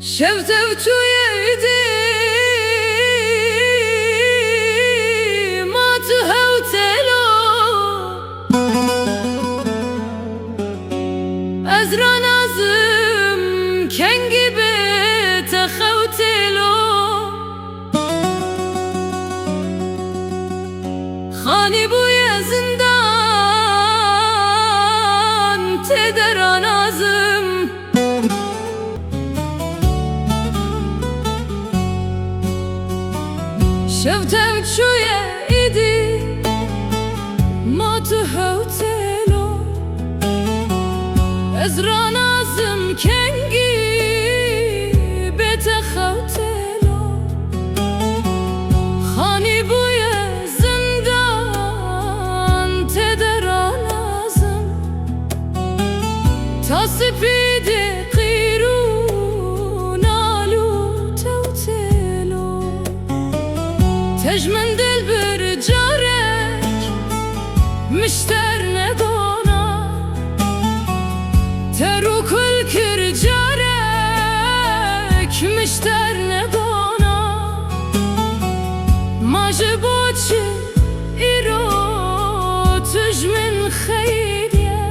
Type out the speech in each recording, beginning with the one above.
شفتت يدي ما تهوتلو أزرع نازم كان جبت خوتلو خاني بويا زندان تدر نازم شفتك شوية ايدي ما تهوتلو ازرع نازم كنجي بتخوتلو خاني بويا زندان تدرى لازم تصفيدي تجمن دل برجارك مشتر ندانا ترو كل كرجارك مشتر ندانا ما جبوتش إيرو تجمن خيريا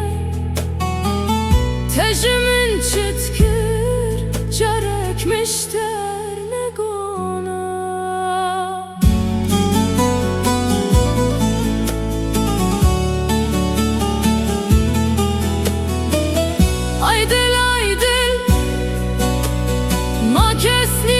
تجمن تذكر جارك مشتر ندانا Aydıl aydıl ma kesni